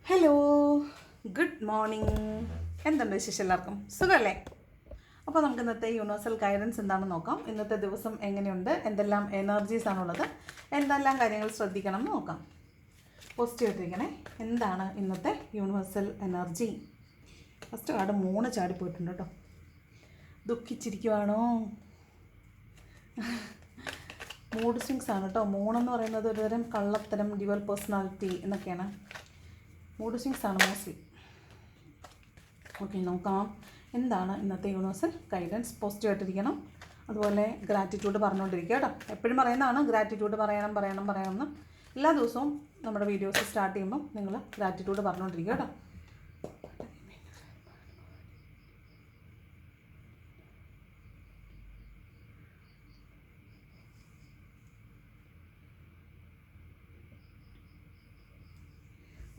Hello, good morning. എന്തുണ്ട് വിശേഷം? എല്ലാവർക്കും സുഖമല്ലേ? അപ്പോൾ നമുക്ക് ഇന്നത്തെ യൂണിവേഴ്സൽ ഗൈഡൻസ് എന്താണെന്ന് നോക്കാം. ഇന്നത്തെ ദിവസം എങ്ങനെയുണ്ട്, എന്തെല്ലാം എനർജീസ് ആണുള്ളത്, എന്തെല്ലാം കാര്യങ്ങൾ ശ്രദ്ധിക്കണം എന്ന് നോക്കാം. പോസിറ്റീവ് ആയിട്ടിരിക്കണേ. എന്താണ് ഇന്നത്തെ യൂണിവേഴ്സൽ എനർജി? ഫസ്റ്റ് കാർഡ് 3 ചാടിപ്പോയിട്ടുണ്ട് കേട്ടോ. ദുഃഖിച്ചിരിക്കുവാണോ? മൂഡ് സ്വിങ്സ് ആണ് കേട്ടോ. 3 എന്ന് പറയുന്നത് ഒരുതരം കള്ളത്തരം, ഡ്യുവൽ പേഴ്സണാലിറ്റി എന്നൊക്കെയാണ്. മൂഡ് സ്വിങ്സ് ആണ് മോസ്റ്റ്ലി. ഓക്കെ, നോക്കാം എന്താണ് ഇന്നത്തെ യൂണിവേഴ്സൽ ഗൈഡൻസ്. പോസിറ്റീവ് ആയിട്ടിരിക്കണം. അതുപോലെ ഗ്രാറ്റിറ്റ്യൂഡ് പറഞ്ഞുകൊണ്ടിരിക്കുക കേട്ടോ. എപ്പോഴും പറയുന്നതാണ് ഗ്രാറ്റിറ്റ്യൂഡ് പറയണം എന്ന്. എല്ലാ ദിവസവും നമ്മുടെ വീഡിയോസ് സ്റ്റാർട്ട് ചെയ്യുമ്പോൾ നിങ്ങൾ ഗ്രാറ്റിറ്റ്യൂഡ് പറഞ്ഞുകൊണ്ടിരിക്കുക കേട്ടോ.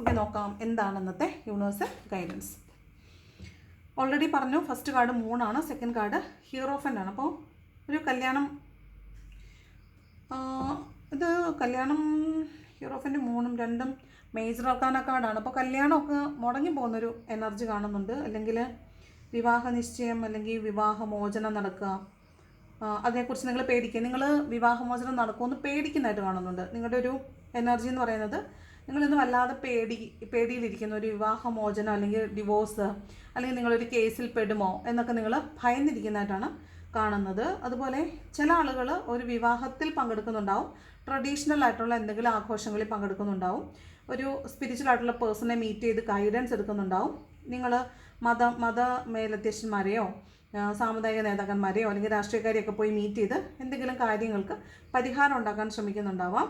ഓക്കെ, നോക്കാം എന്താണ് ഇന്നത്തെ യൂണിവേഴ്സൽ ഗൈഡൻസ്. ഓൾറെഡി പറഞ്ഞു, ഫസ്റ്റ് കാർഡ് 3 ആണ്, സെക്കൻഡ് കാർഡ് ഹീറോഫൻ്റ് ആണ്. അപ്പോൾ ഒരു കല്യാണം, ഇത് കല്യാണം ഹീറോഫൻ്റ് 3ഉം 2ഉം മേജർ ആർക്കാന കാർഡാണ്. അപ്പോൾ കല്യാണമൊക്കെ മുടങ്ങി പോകുന്നൊരു എനർജി കാണുന്നുണ്ട്. അല്ലെങ്കിൽ വിവാഹ നിശ്ചയം അല്ലെങ്കിൽ വിവാഹമോചനം നടക്കുക, അതിനെക്കുറിച്ച് നിങ്ങൾ പേടിക്കുക. നിങ്ങൾ വിവാഹമോചനം നടക്കുമെന്ന് പേടിക്കുന്നതായിട്ട് കാണുന്നുണ്ട്. നിങ്ങളുടെ ഒരു എനർജി എന്ന് പറയുന്നത് നിങ്ങളിന്ന് വല്ലാതെ പേടിയിലിരിക്കുന്ന ഒരു വിവാഹമോചനം അല്ലെങ്കിൽ ഡിവോഴ്സ് അല്ലെങ്കിൽ നിങ്ങളൊരു കേസിൽ പെടുമോ എന്നൊക്കെ നിങ്ങൾ ഭയന്നിരിക്കുന്നതായിട്ടാണ് കാണുന്നത്. അതുപോലെ ചില ആളുകൾ ഒരു വിവാഹത്തിൽ പങ്കെടുക്കുന്നുണ്ടാവും, ട്രഡീഷണൽ ആയിട്ടുള്ള എന്തെങ്കിലും ആഘോഷങ്ങളിൽ പങ്കെടുക്കുന്നുണ്ടാവും, ഒരു സ്പിരിച്വൽ ആയിട്ടുള്ള പേഴ്സണെ മീറ്റ് ചെയ്ത് ഗൈഡൻസ് എടുക്കുന്നുണ്ടാവും. നിങ്ങൾ മത മേലധ്യക്ഷന്മാരെയോ സാമുദായിക നേതാക്കന്മാരെയോ അല്ലെങ്കിൽ രാഷ്ട്രീയക്കാരെയൊക്കെ പോയി മീറ്റ് ചെയ്ത് എന്തെങ്കിലും കാര്യങ്ങൾക്ക് പരിഹാരം ഉണ്ടാക്കാൻ ശ്രമിക്കുന്നുണ്ടാവാം,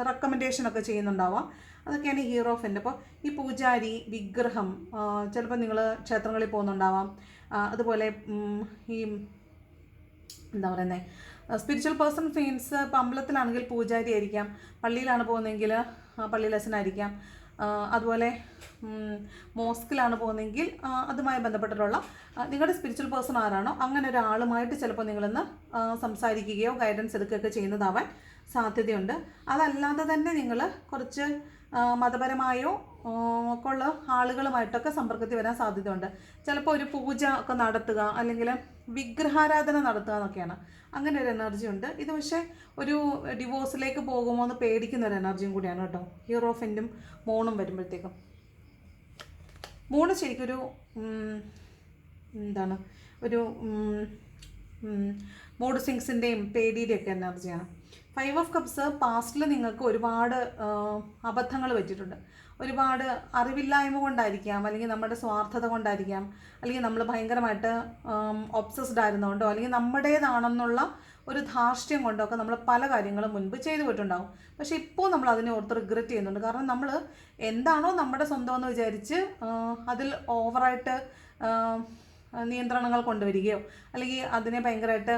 റെക്കമെൻഡേഷനൊക്കെ ചെയ്യുന്നുണ്ടാവാം. അതൊക്കെയാണ് ഹീറോഫൻ്റ്. അപ്പോൾ ഈ പൂജാരി, വിഗ്രഹം, ചിലപ്പോൾ നിങ്ങൾ ക്ഷേത്രങ്ങളിൽ പോകുന്നുണ്ടാവാം. അതുപോലെ ഈ എന്താ പറയുന്നത്, സ്പിരിച്വൽ പേഴ്സൺ മീൻസ് ഇപ്പോൾ അമ്പലത്തിലാണെങ്കിൽ പൂജാരി ആയിരിക്കാം, പള്ളിയിലാണ് പോകുന്നതെങ്കിൽ പള്ളിയിലച്ഛനായിരിക്കാം, അതുപോലെ മോസ്കിലാണ് പോകുന്നതെങ്കിൽ അതുമായി ബന്ധപ്പെട്ടിട്ടുള്ള നിങ്ങളുടെ സ്പിരിച്വൽ പേഴ്സൺ ആരാണോ അങ്ങനെ ഒരാളുമായിട്ട് ചിലപ്പോൾ നിങ്ങളിന്ന് സംസാരിക്കുകയോ ഗൈഡൻസ് എടുക്കുകയൊക്കെ ചെയ്യുന്നതാവാൻ സാധ്യതയുണ്ട്. അതല്ലാതെ തന്നെ നിങ്ങൾ കുറച്ച് മതപരമായോ ഒക്കെ ഉള്ള ആളുകളുമായിട്ടൊക്കെ സമ്പർക്കത്തിൽ വരാൻ സാധ്യതയുണ്ട്. ചിലപ്പോൾ ഒരു പൂജ ഒക്കെ നടത്തുക അല്ലെങ്കിൽ വിഗ്രഹാരാധന നടത്തുക എന്നൊക്കെയാണ്. അങ്ങനെ ഒരു എനർജി ഉണ്ട്. ഇത് പക്ഷേ ഒരു ഡിവോഴ്സിലേക്ക് പോകുമോ എന്ന് പേടിക്കുന്ന ഒരു എനർജിയും കൂടിയാണ് കേട്ടോ. ഹീറോഫൻ്റും 3ഉം വരുമ്പോഴത്തേക്കും. 3 ശരിക്കൊരു എന്താണ്, ഒരു മൂഡ് സ്വിങ്സിൻ്റെയും പേടിയുടെയൊക്കെ എനർജിയാണ്. 5 ഓഫ് കപ്സ് പാസ്റ്റിൽ നിങ്ങൾക്ക് ഒരുപാട് അബദ്ധങ്ങൾ പറ്റിയിട്ടുണ്ട്. ഒരുപാട് അറിവില്ലായ്മ കൊണ്ടായിരിക്കാം, അല്ലെങ്കിൽ നമ്മുടെ സ്വാർത്ഥത കൊണ്ടായിരിക്കാം, അല്ലെങ്കിൽ നമ്മൾ ഭയങ്കരമായിട്ട് ഒബ്സസ്ഡ് ആയിരുന്നുകൊണ്ടോ അല്ലെങ്കിൽ നമ്മുടേതാണെന്നുള്ള ഒരു ധാർഷ്ട്യം കൊണ്ടൊക്കെ നമ്മൾ പല കാര്യങ്ങളും മുൻപ് ചെയ്തു പോയിട്ടുണ്ടാകും. പക്ഷേ ഇപ്പോൾ നമ്മൾ അതിനെ ഓർത്ത് റിഗ്രറ്റ് ചെയ്യുന്നുണ്ട്. കാരണം നമ്മൾ എന്താണോ നമ്മുടെ സ്വന്തമെന്ന് വിചാരിച്ച് അതിൽ ഓവറായിട്ട് നിയന്ത്രണങ്ങൾ കൊണ്ടുവരികയോ അല്ലെങ്കിൽ അതിനെ ഭയങ്കരമായിട്ട്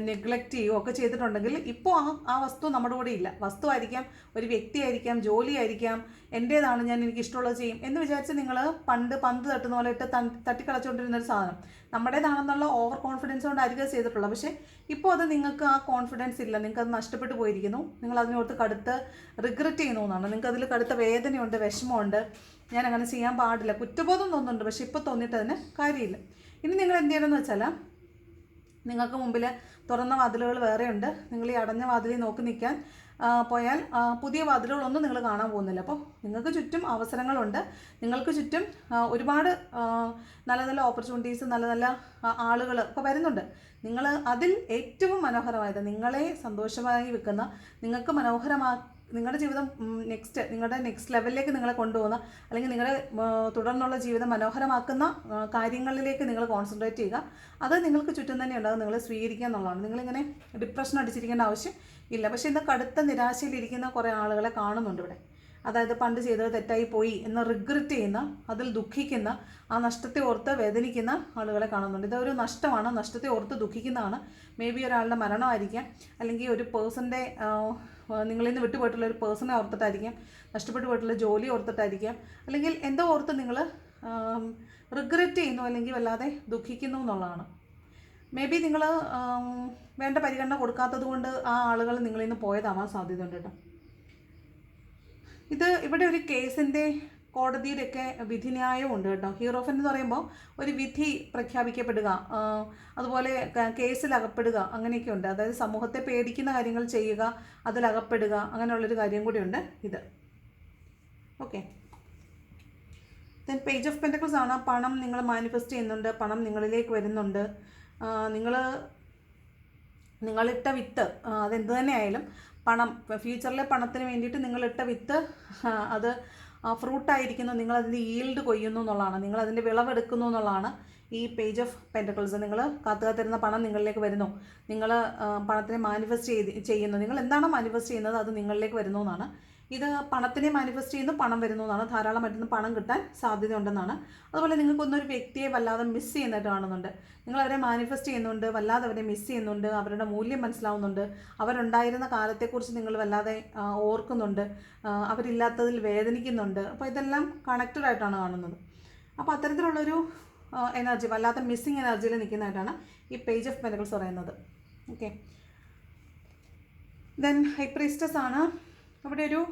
നെഗ്ലക്റ്റ് ചെയ്യുകയോ ഒക്കെ ചെയ്തിട്ടുണ്ടെങ്കിൽ ഇപ്പോൾ ആ വസ്തു നമ്മുടെ കൂടെ ഇല്ല. വസ്തുവായിരിക്കാം, ഒരു വ്യക്തിയായിരിക്കാം, ജോലിയായിരിക്കാം, എൻ്റേതാണ്, ഞാൻ എനിക്കിഷ്ടമുള്ളത് ചെയ്യും എന്ന് വിചാരിച്ച് നിങ്ങൾ പണ്ട് പന്ത് തട്ടുന്ന പോലെ ഇട്ട് തട്ടിക്കളച്ചുകൊണ്ടിരുന്നൊരു സാധനം നമ്മുടേതാണെന്നുള്ള ഓവർ കോൺഫിഡൻസ് കൊണ്ടായിരിക്കും അത് ചെയ്തിട്ടുള്ളത്. പക്ഷേ ഇപ്പോൾ അത് നിങ്ങൾക്ക് ആ കോൺഫിഡൻസ് ഇല്ല, നിങ്ങൾക്ക് അത് നഷ്ടപ്പെട്ടു പോയിരിക്കുന്നു. നിങ്ങൾ അതിനോർത്ത് കടുത്ത് റിഗ്രറ്റ് ചെയ്യുന്നു എന്നാണ്. നിങ്ങൾക്ക് അതിൽ കടുത്ത വേദനയുണ്ട്, വിഷമമുണ്ട്, ഞാൻ അങ്ങനെ ചെയ്യാൻ പാടില്ല, കുറ്റബോധം തോന്നുന്നുണ്ട്. പക്ഷെ ഇപ്പോൾ തോന്നിയിട്ട് അതിന് കാര്യമില്ല. ഇനി നിങ്ങൾ എന്ത് ചെയ്യണമെന്ന് വെച്ചാൽ, നിങ്ങൾക്ക് മുമ്പിൽ തുറന്ന വാതിലുകൾ വേറെയുണ്ട്. നിങ്ങൾ ഈ അടഞ്ഞ വാതിലിൽ നോക്കി നിൽക്കാൻ പോയാൽ പുതിയ വാതിലുകളൊന്നും നിങ്ങൾ കാണാൻ പോകുന്നില്ല. അപ്പോൾ നിങ്ങൾക്ക് ചുറ്റും അവസരങ്ങളുണ്ട്, നിങ്ങൾക്ക് ചുറ്റും ഒരുപാട് നല്ല നല്ല ഓപ്പർച്യൂണിറ്റീസ്, നല്ല നല്ല ആളുകൾ ഒക്കെ വരുന്നുണ്ട്. നിങ്ങൾ അതിൽ ഏറ്റവും മനോഹരമായത്, നിങ്ങളെ സന്തോഷമായി വെക്കുന്ന, നിങ്ങൾക്ക് നിങ്ങളുടെ ജീവിതം നിങ്ങളുടെ നെക്സ്റ്റ് ലെവലിലേക്ക് നിങ്ങളെ കൊണ്ടുപോകുന്ന അല്ലെങ്കിൽ നിങ്ങളുടെ തുടർന്നുള്ള ജീവിതം മനോഹരമാക്കുന്ന കാര്യങ്ങളിലേക്ക് നിങ്ങൾ കോൺസെൻട്രേറ്റ് ചെയ്യുക. അത് നിങ്ങൾക്ക് ചുറ്റും തന്നെ ഉണ്ടാകും, നിങ്ങൾ സ്വീകരിക്കുക എന്നുള്ളതാണ്. നിങ്ങളിങ്ങനെ ഡിപ്രഷൻ അടിച്ചിരിക്കേണ്ട ആവശ്യം ഇല്ല. പക്ഷേ ഇന്ന് കടുത്ത നിരാശയിലിരിക്കുന്ന കുറേ ആളുകളെ കാണുന്നുണ്ട് ഇവിടെ. അതായത് പണ്ട് ചെയ്തത് തെറ്റായി പോയി എന്ന് റിഗ്രറ്റ് ചെയ്യുന്ന, അതിൽ ദുഃഖിക്കുന്ന, ആ നഷ്ടത്തെ ഓർത്ത് വേദനിക്കുന്ന ആളുകളെ കാണുന്നുണ്ട്. ഇതൊരു നഷ്ടമാണ്, നഷ്ടത്തെ ഓർത്ത് ദുഃഖിക്കുന്നതാണ്. മേ ബി ഒരാളുടെ മരണമായിരിക്കാം, അല്ലെങ്കിൽ ഒരു പേഴ്സൻ്റെ നിങ്ങളിൽ നിന്ന് വിട്ടുപോയിട്ടുള്ള ഒരു പേഴ്സണെ ഓർത്തിട്ടായിരിക്കാം, നഷ്ടപ്പെട്ടു പോയിട്ടുള്ള ജോലി ഓർത്തിട്ടായിരിക്കാം, അല്ലെങ്കിൽ എന്തോ ഓർത്ത് നിങ്ങൾ റിഗ്രറ്റ് ചെയ്യുന്നു അല്ലെങ്കിൽ വല്ലാതെ ദുഃഖിക്കുന്നു എന്നുള്ളതാണ്. മേ ബി നിങ്ങൾ വേണ്ട പരിഗണന കൊടുക്കാത്തത് കൊണ്ട് ആ ആളുകൾ നിങ്ങളിൽ നിന്ന് പോയതാവാൻ സാധ്യതയുണ്ട് കേട്ടോ. ഇവിടെ ഒരു കേസിൻ്റെ കോടതിയുടെയൊക്കെ വിധിന്യായവും ഉണ്ട് കേട്ടോ. ഹീറോഫൻ എന്ന് പറയുമ്പോൾ ഒരു വിധി പ്രഖ്യാപിക്കപ്പെടുക, അതുപോലെ കേസിലകപ്പെടുക, അങ്ങനെയൊക്കെ ഉണ്ട്. അതായത് സമൂഹത്തെ പേടിക്കുന്ന കാര്യങ്ങൾ ചെയ്യുക, അതിലകപ്പെടുക, അങ്ങനെയുള്ളൊരു കാര്യം കൂടിയുണ്ട് ഇത്. Okay. Then page of pentacles ആണ്. പണം നിങ്ങൾ മാനിഫെസ്റ്റ് ചെയ്യുന്നുണ്ട്, പണം നിങ്ങളിലേക്ക് വരുന്നുണ്ട്. നിങ്ങളിട്ട വിത്ത്, അതെന്ത് തന്നെ ആയാലും പണം, ഫ്യൂച്ചറിലെ പണത്തിന് വേണ്ടിയിട്ട് നിങ്ങളിട്ട വിത്ത് അത് ഫ്രൂട്ടായിരിക്കുന്നു, നിങ്ങളതിൻ്റെ ഈൽഡ് കൊയ്യുന്നു എന്നുള്ളതാണ്, നിങ്ങളതിൻ്റെ വിളവെടുക്കുന്നു എന്നുള്ളതാണ് ഈ പേജ് ഓഫ് പെൻറ്റക്കിൾസ്. നിങ്ങൾ കാത്തുകാത്തിരുന്ന പണം നിങ്ങളിലേക്ക് വരുന്നു, നിങ്ങൾ പണത്തിനെ മാനിഫെസ്റ്റ് ചെയ്യുന്നു, നിങ്ങൾ എന്താണോ മാനിഫെസ്റ്റ് ചെയ്യുന്നത് അത് നിങ്ങളിലേക്ക് വരുന്നു എന്നാണ്. ഇത് പണത്തിനെ മാനിഫെസ്റ്റ് ചെയ്യുന്നു, പണം വരുന്നു എന്നാണ്. ധാരാളമായിട്ട് പണം കിട്ടാൻ സാധ്യതയുണ്ടെന്നാണ്. അതുപോലെ നിങ്ങൾക്കൊന്നൊരു വ്യക്തിയെ വല്ലാതെ മിസ് ചെയ്യുന്നതായിട്ട് കാണുന്നുണ്ട്. നിങ്ങളവരെ മാനിഫെസ്റ്റ് ചെയ്യുന്നുണ്ട്, വല്ലാതെ അവരെ മിസ് ചെയ്യുന്നുണ്ട്, അവരുടെ മൂല്യം മനസ്സിലാവുന്നുണ്ട്, അവരുണ്ടായിരുന്ന കാലത്തെക്കുറിച്ച് നിങ്ങൾ വല്ലാതെ ഓർക്കുന്നുണ്ട്, അവരില്ലാത്തതിൽ വേദനിക്കുന്നുണ്ട്. അപ്പോൾ ഇതെല്ലാം കണക്റ്റഡ് ആയിട്ടാണ് കാണുന്നത്. അപ്പോൾ അത്തരത്തിലുള്ളൊരു എനർജി, വല്ലാത്ത മിസ്സിങ് എനർജിയിൽ നിൽക്കുന്നതായിട്ടാണ് ഈ പേജ് ഓഫ് പെൻറ്റക്കിൾസ് പറയുന്നത്. ഓക്കെ. ദെൻ ഹൈ പ്രീസ്റ്റസ് ആണ്. അവിടെ ഒരു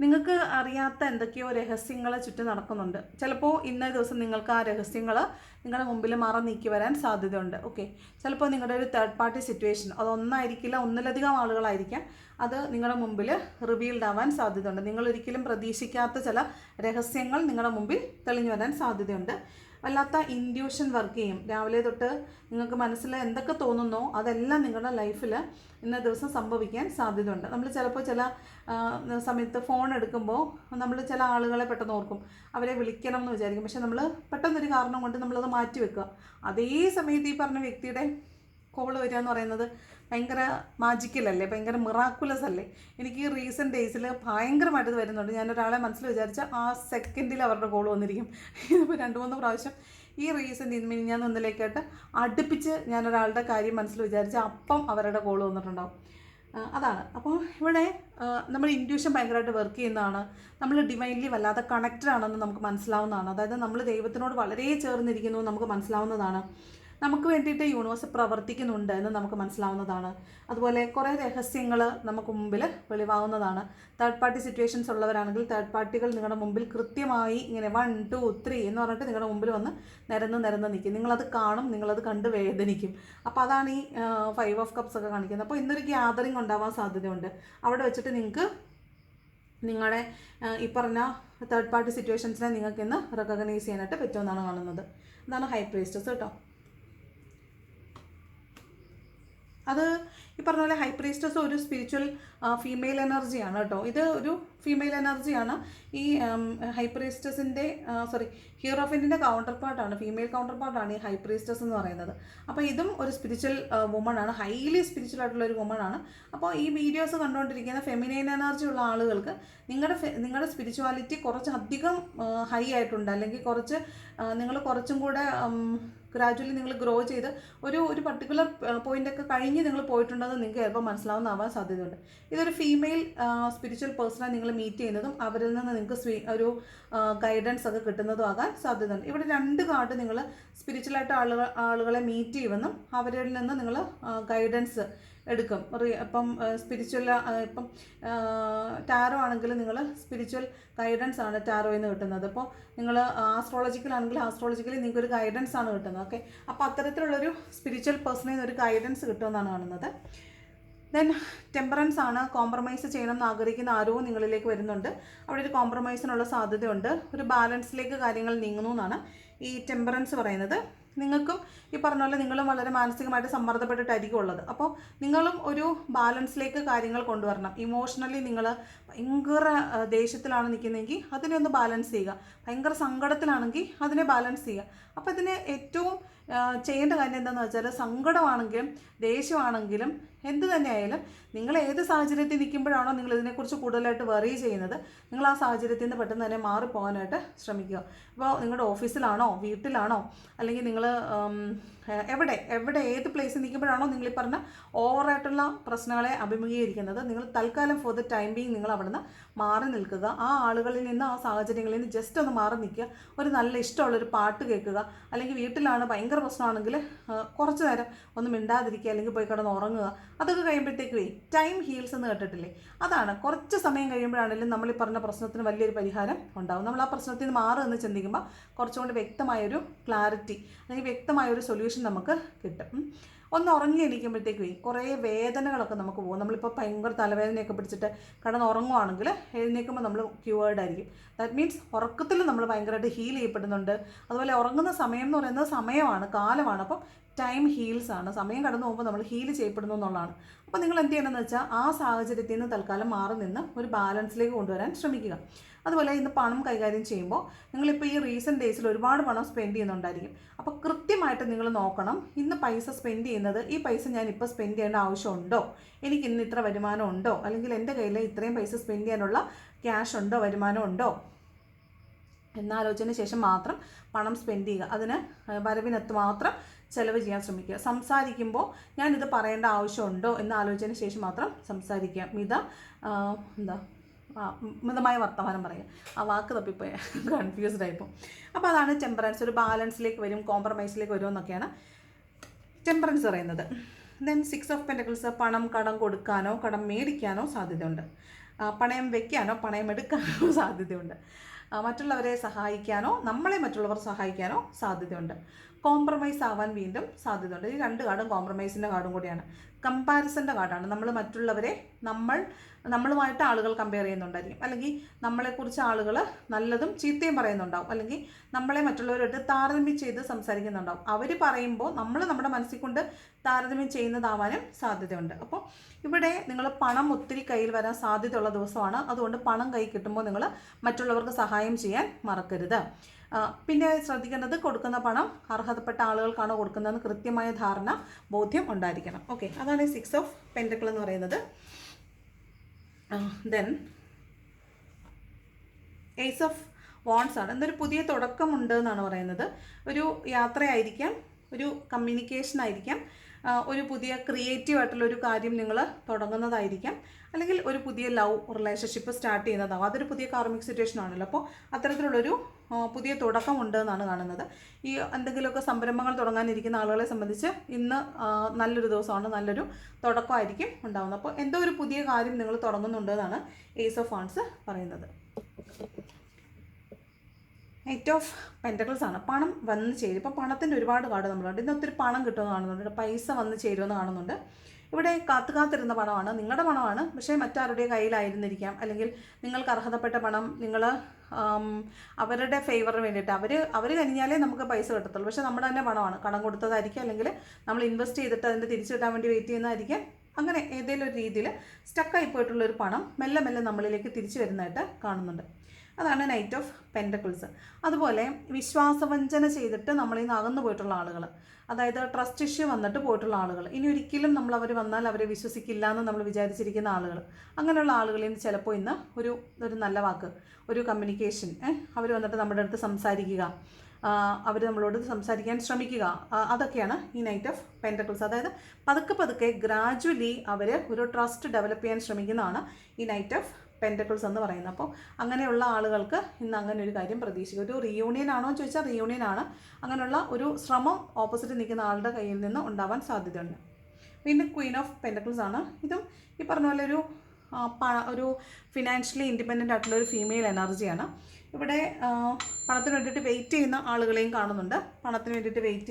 നിങ്ങൾക്ക് അറിയാത്ത എന്തൊക്കെയോ രഹസ്യങ്ങൾ ചുറ്റും നടക്കുന്നുണ്ട്. ചിലപ്പോൾ ഇന്നേ ദിവസം നിങ്ങൾക്ക് ആ രഹസ്യങ്ങൾ നിങ്ങളുടെ മുമ്പിൽ നീക്കി വരാൻ സാധ്യതയുണ്ട്. ഓക്കെ. ചിലപ്പോൾ നിങ്ങളുടെ ഒരു തേർഡ് പാർട്ടി സിറ്റുവേഷൻ, അതൊന്നായിരിക്കില്ല, ഒന്നിലധികം ആളുകളായിരിക്കാം, അത് നിങ്ങളുടെ മുമ്പിൽ റിവീൽഡ് ആവാൻ സാധ്യതയുണ്ട്. നിങ്ങളൊരിക്കലും പ്രതീക്ഷിക്കാത്ത ചില രഹസ്യങ്ങൾ നിങ്ങളുടെ മുമ്പിൽ തെളിഞ്ഞു വരാൻ സാധ്യതയുണ്ട്. വല്ലാത്ത ഇൻഡ്യൂഷൻ വർക്ക് ചെയ്യും. രാവിലെ തൊട്ട് നിങ്ങൾക്ക് മനസ്സിൽ എന്തൊക്കെ തോന്നുന്നോ അതെല്ലാം നിങ്ങളുടെ ലൈഫിൽ ഇന്ന ദിവസം സംഭവിക്കാൻ സാധ്യതയുണ്ട്. നമ്മൾ ചിലപ്പോൾ ചില സമയത്ത് ഫോൺ എടുക്കുമ്പോൾ നമ്മൾ ചില ആളുകളെ പെട്ടെന്ന് ഓർക്കും, അവരെ വിളിക്കണം എന്ന് വിചാരിക്കും. പക്ഷെ നമ്മൾ പെട്ടെന്നൊരു കാരണം കൊണ്ട് നമ്മളത് മാറ്റി വെക്കുക. അതേ സമയത്ത് ഈ പറഞ്ഞ വ്യക്തിയുടെ കോൾ വരിക എന്ന് പറയുന്നത് ഭയങ്കര മാജിക്കലല്ലേ, ഭയങ്കര മിറാക്കുലസ് അല്ലേ. എനിക്ക് ഈ റീസെൻറ്റ് ഡേയ്സിൽ ഭയങ്കരമായിട്ട് ഇത് വരുന്നുണ്ട്. ഞാനൊരാളെ മനസ്സിൽ വിചാരിച്ച ആ സെക്കൻഡിൽ അവരുടെ കോൾ വന്നിരിക്കും. ഇതിപ്പോൾ 2-3 പ്രാവശ്യം ഈ റീസെൻറ്റ് ഞാൻ ഒന്നിലേക്കായിട്ട് അടുപ്പിച്ച് ഞാനൊരാളുടെ കാര്യം മനസ്സിൽ വിചാരിച്ച അപ്പം അവരുടെ കോൾ വന്നിട്ടുണ്ടാവും. അതാണ്. അപ്പോൾ ഇവിടെ നമ്മൾ ഇൻറ്റ്യൂഷൻ ഭയങ്കരമായിട്ട് വർക്ക് ചെയ്യുന്നതാണ്. നമ്മൾ ഡിവൈൻലി വല്ലാതെ കണക്റ്റഡ് ആണെന്ന് നമുക്ക് മനസ്സിലാവുന്നതാണ്. അതായത് നമ്മൾ ദൈവത്തിനോട് വളരെ ചേർന്നിരിക്കുന്നു നമുക്ക് മനസ്സിലാവുന്നതാണ്. നമുക്ക് വേണ്ടിയിട്ട് യൂണിവേഴ്സ് പ്രവർത്തിക്കുന്നുണ്ട് എന്ന് നമുക്ക് മനസ്സിലാവുന്നതാണ്. അതുപോലെ കുറേ രഹസ്യങ്ങൾ നമുക്ക് മുമ്പിൽ വെളിവാകുന്നതാണ്. തേർഡ് പാർട്ടി സിറ്റുവേഷൻസ് ഉള്ളവരാണെങ്കിൽ തേർഡ് പാർട്ടികൾ നിങ്ങളുടെ മുമ്പിൽ കൃത്യമായി ഇങ്ങനെ 1, 2, 3 എന്ന് പറഞ്ഞിട്ട് നിങ്ങളുടെ മുമ്പിൽ വന്ന് നിരന്ന് നിൽക്കും. നിങ്ങളത് കാണും, നിങ്ങളത് കണ്ട് വേദനിക്കും. അപ്പോൾ അതാണ് ഈ 5 ഓഫ് കപ്സ് ഒക്കെ കാണിക്കുന്നത്. അപ്പോൾ ഇന്നൊരു ഗ്യാതറിങ് ഉണ്ടാവാൻ സാധ്യതയുണ്ട്. അവിടെ വെച്ചിട്ട് നിങ്ങൾക്ക് നിങ്ങളുടെ ഈ പറഞ്ഞ തേർഡ് പാർട്ടി സിറ്റുവേഷൻസിനെ നിങ്ങൾക്ക് ഇന്ന് റെക്കഗ്നൈസ് ചെയ്യാനായിട്ട് പറ്റുമെന്നാണ് കാണുന്നത്. അതാണ് ഹൈ പ്രീസ്റ്റസ് കേട്ടോ. അത് ഈ പറഞ്ഞ പോലെ ഹൈ പ്രീസ്റ്റസ് ഒരു സ്പിരിച്വൽ ഫീമെയിൽ എനർജിയാണ് കേട്ടോ. ഇത് ഒരു ഫീമെയിൽ എനർജിയാണ്. ഈ ഹൈ പ്രീസ്റ്റസിൻ്റെ ഹീറോഫിൻ്റെ കൗണ്ടർ പാർട്ടാണ്, ഫീമെയിൽ കൗണ്ടർ പാർട്ടാണ് ഈ ഹൈ പ്രീസ്റ്റസ് എന്ന് പറയുന്നത്. അപ്പോൾ ഇതും ഒരു സ്പിരിച്വൽ വുമണാണ്, ഹൈലി സ്പിരിച്വൽ ആയിട്ടുള്ള ഒരു വുമണാണ്. അപ്പോൾ ഈ വീഡിയോസ് കണ്ടുകൊണ്ടിരിക്കുന്ന ഫെമിനൈൻ എനർജി ഉള്ള ആളുകൾക്ക് നിങ്ങളുടെ സ്പിരിച്വാലിറ്റി കുറച്ചധികം ഹൈ ആയിട്ടുണ്ട്, അല്ലെങ്കിൽ നിങ്ങൾ കുറച്ചും കൂടെ ഗ്രാജുവലി നിങ്ങൾ ഗ്രോ ചെയ്ത് ഒരു പർട്ടിക്കുലർ പോയിൻ്റൊക്കെ കഴിഞ്ഞ് നിങ്ങൾ പോയിട്ടുണ്ടെന്ന് നിങ്ങൾക്ക് ചിലപ്പോൾ മനസ്സിലാവുന്നതാവാൻ സാധ്യതയുണ്ട്. ഇതൊരു ഫീമെയിൽ സ്പിരിച്വൽ പേഴ്സണെ നിങ്ങൾ മീറ്റ് ചെയ്യുന്നതും അവരിൽ നിന്ന് നിങ്ങൾക്ക് ഒരു ഗൈഡൻസ് ഒക്കെ കിട്ടുന്നതും ആകാൻ സാധ്യതയുണ്ട്. ഇവിടെ 2 കാർഡ് നിങ്ങൾ സ്പിരിച്വലായിട്ട് ആളുകളെ മീറ്റ് ചെയ്യുമെന്നും അവരിൽ നിന്ന് നിങ്ങൾ ഗൈഡൻസ് എടുക്കും. ഇപ്പം ഇപ്പം ടാരോ ആണെങ്കിൽ നിങ്ങൾ സ്പിരിച്വൽ ഗൈഡൻസ് ആണ് ടാരോയിൽ നിന്ന് കിട്ടുന്നത്. അപ്പോൾ നിങ്ങൾ ആസ്ട്രോളജിക്കലാണെങ്കിൽ ആസ്ട്രോളജിക്കലി നിങ്ങൾക്ക് ഒരു ഗൈഡൻസ് ആണ് കിട്ടുന്നത്. ഓക്കെ. അപ്പോൾ അത്തരത്തിലുള്ളൊരു സ്പിരിച്വൽ പേഴ്സണിൽ നിന്ന് ഒരു ഗൈഡൻസ് കിട്ടുമെന്നാണ് കാണുന്നത്. ദെൻ ടെമ്പറൻസ് ആണ്. കോംപ്രമൈസ് ചെയ്യണം എന്ന് ആഗ്രഹിക്കുന്ന ആരോ നിങ്ങളിലേക്ക് വരുന്നുണ്ട്. അവിടെ ഒരു കോംപ്രമൈസിനുള്ള സാധ്യതയുണ്ട്. ഒരു ബാലൻസിലേക്ക് കാര്യങ്ങൾ നീങ്ങുന്നു എന്നാണ് ഈ ടെമ്പറൻസ് പറയുന്നത്. നിങ്ങൾക്കും ഈ പറഞ്ഞ പോലെ നിങ്ങളും വളരെ മാനസികമായിട്ട് സമ്മർദ്ദപ്പെട്ടിട്ടായിരിക്കും ഉള്ളത്. അപ്പോൾ നിങ്ങളും ഒരു ബാലൻസിലേക്ക് കാര്യങ്ങൾ കൊണ്ടുവരണം. ഇമോഷണലി നിങ്ങൾ ഭയങ്കര ദേഷ്യത്തിലാണ് നിൽക്കുന്നതെങ്കിൽ അതിനെ ഒന്ന് ബാലൻസ് ചെയ്യുക. ഭയങ്കര സങ്കടത്തിലാണെങ്കിൽ അതിനെ ബാലൻസ് ചെയ്യുക. അപ്പോൾ ഇതിന് ഏറ്റവും ചെയ്യേണ്ട കാര്യം എന്താണെന്ന് വെച്ചാൽ സങ്കടമാണെങ്കിലും ദേഷ്യമാണെങ്കിലും എന്ത് തന്നെയായാലും നിങ്ങൾ ഏത് സാഹചര്യത്തിൽ നിൽക്കുമ്പോഴാണോ നിങ്ങൾ ഇതിനെക്കുറിച്ച് കൂടുതലായിട്ട് വറി ചെയ്യുന്നത്, നിങ്ങൾ ആ സാഹചര്യത്തിൽ നിന്ന് പെട്ടെന്ന് തന്നെ മാറിപ്പോകാനായിട്ട് ശ്രമിക്കുക. ഇപ്പോൾ നിങ്ങളുടെ ഓഫീസിലാണോ, വീട്ടിലാണോ, അല്ലെങ്കിൽ നിങ്ങൾ എവിടെ ഏത് പ്ലേസിൽ നിൽക്കുമ്പോഴാണോ നിങ്ങൾ ഈ പറഞ്ഞ ഓവറായിട്ടുള്ള പ്രശ്നങ്ങളെ അഭിമുഖീകരിക്കുന്നത്, നിങ്ങൾ തൽക്കാലം ഫോർ ദ ടൈം ബീങ് നിങ്ങൾ അവിടെ നിന്ന് മാറി നിൽക്കുക. ആ ആളുകളിൽ നിന്ന്, ആ സാഹചര്യങ്ങളിൽ നിന്ന് ജസ്റ്റ് ഒന്ന് മാറി നിൽക്കുക. ഒരു നല്ല ഇഷ്ടമുള്ളൊരു പാട്ട് കേൾക്കുക. അല്ലെങ്കിൽ വീട്ടിലാണ് ഭയങ്കര പ്രശ്നമാണെങ്കിൽ കുറച്ച് നേരം ഒന്ന് മിണ്ടാതിരിക്കുക, അല്ലെങ്കിൽ പോയി കിടന്ന് ഉറങ്ങുക. അതൊക്കെ കഴിയുമ്പോഴത്തേക്കുവേ ടൈം ഹീൽസ് എന്ന് കേട്ടിട്ടില്ലേ? അതാണ്. കുറച്ച് സമയം കഴിയുമ്പോഴാണെങ്കിലും നമ്മൾ ഈ പറഞ്ഞ പ്രശ്നത്തിന് വലിയൊരു പരിഹാരം ഉണ്ടാകും. നമ്മൾ ആ പ്രശ്നത്തിൽ നിന്ന് മാറുക എന്ന് ചിന്തിക്കുമ്പോൾ കുറച്ചുകൊണ്ട് വ്യക്തമായൊരു ക്ലാരിറ്റി അല്ലെങ്കിൽ വ്യക്തമായൊരു സൊല്യൂഷൻ നമുക്ക് കിട്ടും. ഒന്ന് ഉറങ്ങി എണീക്കുമ്പോഴത്തേക്ക് കുറേ വേദനകളൊക്കെ നമുക്ക് പോകും. നമ്മളിപ്പോൾ ഭയങ്കര തലവേദനയൊക്കെ പിടിച്ചിട്ട് കിടന്ന് ഉറങ്ങുവാണെങ്കിൽ എഴുന്നേൽക്കുമ്പോൾ നമ്മൾ ക്യൂവേർഡ് ആയിരിക്കും. ദാറ്റ് മീൻസ് ഉറക്കത്തിൽ നമ്മൾ ഭയങ്കരമായിട്ട് ഹീൽ ചെയ്യപ്പെടുന്നുണ്ട്. അതുപോലെ ഉറങ്ങുന്ന സമയം എന്ന് പറയുന്നത് സമയമാണ്, കാലമാണ്. അപ്പം ടൈം ഹീൽസ് ആണ്. സമയം കടന്നു പോകുമ്പോൾ നമ്മൾ ഹീൽ ചെയ്യപ്പെടുന്നു എന്നുള്ളതാണ്. അപ്പോൾ നിങ്ങൾ എന്ത് ചെയ്യണമെന്ന് വെച്ചാൽ ആ സാഹചര്യത്തിൽ നിന്ന് തൽക്കാലം മാറി നിന്ന് ഒരു ബാലൻസിലേക്ക് കൊണ്ടുവരാൻ ശ്രമിക്കുക. അതുപോലെ ഇന്ന് പണം കൈകാര്യം ചെയ്യുമ്പോൾ നിങ്ങളിപ്പോൾ ഈ റീസെൻറ്റ് ഡേയ്സിൽ ഒരുപാട് പണം സ്പെൻഡ് ചെയ്യുന്നുണ്ടായിരിക്കും. അപ്പോൾ കൃത്യമായിട്ട് നിങ്ങൾ നോക്കണം, ഇന്ന് പൈസ സ്പെൻഡ് ചെയ്യുന്നത്, ഈ പൈസ ഞാൻ ഇപ്പോൾ സ്പെൻഡ് ചെയ്യേണ്ട ആവശ്യമുണ്ടോ, എനിക്ക് ഇന്ന് ഇത്ര വരുമാനം ഉണ്ടോ, അല്ലെങ്കിൽ എൻ്റെ കയ്യിൽ ഇത്രയും പൈസ സ്പെൻഡ് ചെയ്യാനുള്ള ക്യാഷ് ഉണ്ടോ, വരുമാനം ഉണ്ടോ എന്നാലോചന ശേഷം മാത്രം പണം സ്പെൻഡ് ചെയ്യുക. അതിന് വരവിനത്ത് മാത്രം ചിലവ് ചെയ്യാൻ ശ്രമിക്കുക. സംസാരിക്കുമ്പോൾ ഞാനിത് പറയേണ്ട ആവശ്യമുണ്ടോ എന്ന് ആലോചന ശേഷം മാത്രം സംസാരിക്കുക. മിതമായ വർത്തമാനം പറയുക. ആ വാക്ക് തപ്പിപ്പോയ കൺഫ്യൂസ്ഡ് ആയിപ്പോൾ. അപ്പോൾ അതാണ് ടെമ്പറൻസ്. ഒരു ബാലൻസിലേക്ക് വരും, കോംപ്രമൈസിലേക്ക് വരും എന്നൊക്കെയാണ് ടെമ്പറൻസ് പറയുന്നത്. ദെൻ 6 ഓഫ് പെൻറ്റക്കിൾസ്, പണം കടം കൊടുക്കാനോ കടം മേടിക്കാനോ സാധ്യതയുണ്ട്. പണയം വയ്ക്കാനോ പണയം എടുക്കാനോ സാധ്യതയുണ്ട്. മറ്റുള്ളവരെ സഹായിക്കാനോ നമ്മളെ മറ്റുള്ളവർ സഹായിക്കാനോ സാധ്യതയുണ്ട്. കോംപ്രമൈസ് ആവാൻ വീണ്ടും സാധ്യതയുണ്ട്. ഈ 2 കാർഡും കോംപ്രമൈസിൻ്റെ കാർഡും കൂടിയാണ്. കമ്പാരിസൻ്റെ കാർഡാണ്. നമ്മൾ മറ്റുള്ളവരെ നമ്മളുമായിട്ട് ആളുകൾ കമ്പയർ ചെയ്യുന്നുണ്ടായിരിക്കും. അല്ലെങ്കിൽ നമ്മളെക്കുറിച്ച് ആളുകൾ നല്ലതും ചീത്തയും പറയുന്നുണ്ടാവും. അല്ലെങ്കിൽ നമ്മളെ മറ്റുള്ളവരായിട്ട് താരതമ്യം ചെയ്ത് സംസാരിക്കുന്നുണ്ടാവും. അവർ പറയുമ്പോൾ നമ്മൾ നമ്മുടെ മനസ്സിൽ കൊണ്ട് താരതമ്യം ചെയ്യുന്നതാവാനും സാധ്യതയുണ്ട്. അപ്പോൾ ഇവിടെ നിങ്ങൾ പണം ഒത്തിരി കയ്യിൽ വരാൻ സാധ്യതയുള്ള ദിവസമാണ്. അതുകൊണ്ട് പണം കൈ കിട്ടുമ്പോൾ നിങ്ങൾ മറ്റുള്ളവർക്ക് സഹായം ചെയ്യാൻ മറക്കരുത്. പിന്നെ ശ്രദ്ധിക്കേണ്ടത്, കൊടുക്കുന്ന പണം അർഹതപ്പെട്ട ആളുകൾക്കാണോ കൊടുക്കുന്നതെന്ന് കൃത്യമായ ധാരണ, ബോധ്യം ഉണ്ടായിരിക്കണം. ഓക്കെ, അതാണ് 6 ഓഫ് പെൻറ്റക്കിൾ എന്ന് പറയുന്നത്. ദെൻ ഏസ് ഓഫ് വാണ്ട്സ് ആണ്. എന്തൊരു പുതിയ തുടക്കമുണ്ട് എന്നാണ് പറയുന്നത്. ഒരു യാത്രയായിരിക്കാം, ഒരു കമ്മ്യൂണിക്കേഷൻ ആയിരിക്കാം, ഒരു പുതിയ ക്രിയേറ്റീവായിട്ടുള്ളൊരു കാര്യം നിങ്ങൾ തുടങ്ങുന്നതായിരിക്കാം, അല്ലെങ്കിൽ ഒരു പുതിയ ലവ് റിലേഷൻഷിപ്പ് സ്റ്റാർട്ട് ചെയ്യുന്നതാവും. അതൊരു പുതിയ കാർമിക് സിറ്റുവേഷൻ ആണല്ലോ. അപ്പോൾ അത്തരത്തിലുള്ളൊരു പുതിയ തുടക്കമുണ്ട് എന്നാണ് കാണുന്നത്. ഈ എന്തെങ്കിലുമൊക്കെ സംരംഭങ്ങൾ തുടങ്ങാനിരിക്കുന്ന ആളുകളെ സംബന്ധിച്ച് ഇന്ന് നല്ലൊരു ദിവസമാണ്, നല്ലൊരു തുടക്കമായിരിക്കും ഉണ്ടാകുന്നത്. അപ്പോൾ എന്തോ ഒരു പുതിയ കാര്യം നിങ്ങൾ തുടങ്ങുന്നുണ്ട് എന്നാണ് ഏസ് ഓഫ് വാണ്ട്സ് പറയുന്നത്. 8 ഓഫ് പെൻറ്റക്കിൾസ് ആണ്. പണം വന്ന് ചേരും. ഇപ്പോൾ പണത്തിൻ്റെ ഒരുപാട് കാർഡ് നമ്മളുണ്ട്. ഇന്ന് ഒത്തിരി പണം കിട്ടുമെന്ന് കാണുന്നുണ്ട്. പൈസ വന്ന് ചേരുമെന്ന് കാണുന്നുണ്ട്. ഇവിടെ കാത്തിരുന്ന പണമാണ്, നിങ്ങളുടെ പണമാണ്. പക്ഷേ മറ്റാരുടെ കയ്യിലായിരുന്നിരിക്കാം. അല്ലെങ്കിൽ നിങ്ങൾക്ക് അർഹതപ്പെട്ട പണം നിങ്ങൾ അവരുടെ ഫേവറിന് വേണ്ടിയിട്ട് അവർ കഴിഞ്ഞാലേ നമുക്ക് പൈസ കിട്ടത്തുള്ളൂ. പക്ഷേ നമ്മുടെ തന്നെ പണമാണ്, കടം കൊടുത്തതായിരിക്കും, അല്ലെങ്കിൽ നമ്മൾ ഇൻവെസ്റ്റ് ചെയ്തിട്ട് അതിൻ്റെ തിരിച്ചു കിട്ടാൻ വേണ്ടി വെയിറ്റ് ചെയ്യുന്നതായിരിക്കും. അങ്ങനെ ഏതെങ്കിലും ഒരു രീതിയിൽ സ്റ്റക്കായി പോയിട്ടുള്ളൊരു പണം മെല്ലെ മെല്ലെ നമ്മളിലേക്ക് തിരിച്ചു വരുന്നതായിട്ട് കാണുന്നുണ്ട്. അതാണ് നൈറ്റ് ഓഫ് പെൻറ്റക്കിൾസ്. അതുപോലെ വിശ്വാസവഞ്ചന ചെയ്തിട്ട് നമ്മളിൽ നിന്ന് അകന്നു പോയിട്ടുള്ള ആളുകൾ, അതായത് ട്രസ്റ്റ് ഇഷ്യൂ വന്നിട്ട് പോയിട്ടുള്ള ആളുകൾ, ഇനി ഒരിക്കലും അവർ വന്നാൽ അവരെ വിശ്വസിക്കില്ല എന്ന് നമ്മൾ വിചാരിച്ചിരിക്കുന്ന ആളുകൾ, അങ്ങനെയുള്ള ആളുകളിൽ നിന്ന് ചിലപ്പോൾ ഇന്ന് ഒരു നല്ല വാക്ക്, ഒരു കമ്മ്യൂണിക്കേഷൻ, അവർ വന്നിട്ട് നമ്മുടെ അടുത്ത് സംസാരിക്കുക, അവർ നമ്മളോട് സംസാരിക്കാൻ ശ്രമിക്കുക, അതൊക്കെയാണ് ഈ നൈറ്റ് ഓഫ് പെൻറ്റക്കിൾസ്. അതായത് പതുക്കെ ഗ്രാജുവലി അവർ ഒരു ട്രസ്റ്റ് ഡെവലപ്പ് ചെയ്യാൻ ശ്രമിക്കുന്നതാണ് ഈ നൈറ്റ് ഓഫ് പെൻറ്റക്കിൾസ് എന്ന് പറയുന്നത്. അപ്പോൾ അങ്ങനെയുള്ള ആളുകൾക്ക് ഇന്ന് അങ്ങനെ ഒരു കാര്യം പ്രതീക്ഷിക്കും. ഒരു റീയൂണിയൻ ആണോ എന്ന് ചോദിച്ചാൽ റീയൂണിയൻ ആണ്. അങ്ങനെയുള്ള ഒരു ശ്രമം ഓപ്പോസിറ്റ് നിൽക്കുന്ന ആളുടെ കയ്യിൽ നിന്ന് ഉണ്ടാവാൻ സാധ്യതയുണ്ട്. പിന്നെ ക്വീൻ ഓഫ് പെൻറ്റക്കിൾസ് ആണ്. ഇതും ഈ പറഞ്ഞ പോലെ ഒരു ഫിനാൻഷ്യലി ഇൻഡിപെൻഡൻ്റ് ആയിട്ടുള്ള ഒരു ഫീമെയിൽ എനർജിയാണ്. ഇവിടെ പണത്തിന് വേണ്ടിയിട്ട് വെയിറ്റ് ചെയ്യുന്ന ആളുകളെയും കാണുന്നുണ്ട്. പണത്തിന് വേണ്ടിയിട്ട് വെയിറ്റ്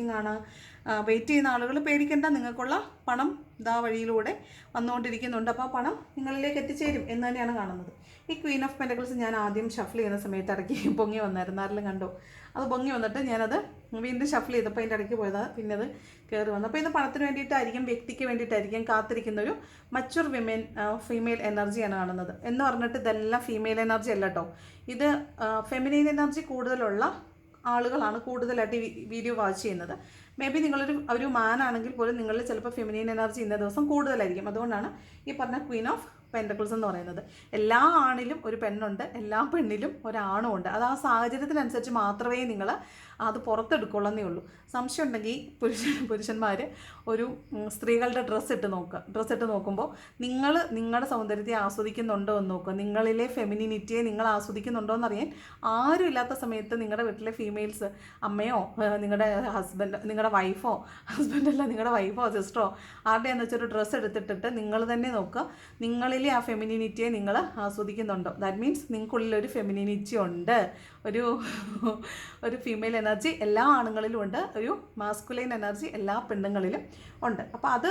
ചെയ്യുന്ന ആളുകൾ പേടിക്കേണ്ട, നിങ്ങൾക്കുള്ള പണം ഇതാ വഴിയിലൂടെ വന്നുകൊണ്ടിരിക്കുന്നുണ്ട്. അപ്പോൾ ആ പണം നിങ്ങളിലേക്ക് എത്തിച്ചേരും എന്ന് തന്നെയാണ് കാണുന്നത്. ഈ ക്വീൻ ഓഫ് പെൻറ്റക്കിൾസ് ഞാൻ ആദ്യം ഷഫിൾ ചെയ്യുന്ന സമയത്ത് ഇടയ്ക്ക് പൊങ്ങി വന്നായിരുന്നു. ആരെങ്കിലും കണ്ടോ? അത് പൊങ്ങി വന്നിട്ട് ഞാനത് വീണ്ടും ഷഫിൾ ചെയ്തപ്പോൾ അതിൻ്റെ ഇടയ്ക്ക് പോയതാണ്, പിന്നെ അത് കയറി വന്നു. അപ്പോൾ ഇത് പണത്തിന് വേണ്ടിയിട്ടായിരിക്കും, വ്യക്തിക്ക് വേണ്ടിയിട്ടായിരിക്കും കാത്തിരിക്കുന്ന ഒരു മച്വർ ഫീമെയിൽ എനർജിയാണ് കാണുന്നത്. എന്ന് പറഞ്ഞിട്ട് ഇതെല്ലാം ഫീമെയിൽ എനർജി അല്ല കേട്ടോ. ഇത് ഫെമിനൈൻ എനർജി കൂടുതലുള്ള ആളുകളാണ് കൂടുതലായിട്ട് വീഡിയോ വാച്ച് ചെയ്യുന്നത്. മേ ബി ഒരു മാൻ ആണെങ്കിൽ പോലും നിങ്ങളിൽ ചിലപ്പോൾ ഫെമിനൈൻ എനർജി ഇന്ന ദിവസം കൂടുതലായിരിക്കും. അതുകൊണ്ടാണ് ഈ പറഞ്ഞ ക്വീൻ ഓഫ് പെൻറ്റക്കിൾസ് എന്ന് പറയുന്നത്. എല്ലാ ആണിലും ഒരു പെണ്ണുണ്ട്, എല്ലാ പെണ്ണിലും ഒരാണും ഉണ്ട്. അത് ആ സാഹചര്യത്തിനനുസരിച്ച് മാത്രമേ നിങ്ങൾ അത് പുറത്തെടുക്കുള്ളൂ ഉള്ളൂ. സംശയം ഉണ്ടെങ്കിൽ പുരുഷന്മാർ ഒരു സ്ത്രീകളുടെ ഡ്രസ്സ് ഇട്ട് നോക്കുമ്പോൾ നിങ്ങൾ നിങ്ങളുടെ സൗന്ദര്യത്തെ ആസ്വദിക്കുന്നുണ്ടോ എന്ന് നോക്കുക. നിങ്ങളിലെ ഫെമിനിനിറ്റിയെ നിങ്ങൾ ആസ്വദിക്കുന്നുണ്ടോ എന്നറിയാൻ ആരും ഇല്ലാത്ത സമയത്ത് നിങ്ങളുടെ വീട്ടിലെ ഫീമെയിൽസ്, അമ്മയോ നിങ്ങളുടെ ഹസ്ബൻഡ്, നിങ്ങളുടെ വൈഫോ, ഹസ്ബൻഡല്ല നിങ്ങളുടെ വൈഫോ സിസ്റ്ററോ ആരുടെയെന്ന് വെച്ചൊരു ഡ്രസ്സ് എടുത്തിട്ടിട്ട് നിങ്ങൾ തന്നെ നോക്കുക, നിങ്ങളിലെ ആ ഫെമിനിനിറ്റിയെ നിങ്ങൾ ആസ്വദിക്കുന്നുണ്ടോ. ദാറ്റ് മീൻസ് നിങ്ങൾക്കുള്ളിലൊരു ഫെമിനിനിറ്റി ഉണ്ട്, ഒരു ഫീമെയിൽ എനർജി എല്ലാ ആണുങ്ങളിലും ഉണ്ട്, ഒരു മാസ്കുലൈൻ എനർജി എല്ലാ പെണ്ണുങ്ങളിലും ഉണ്ട്. അപ്പോൾ അത്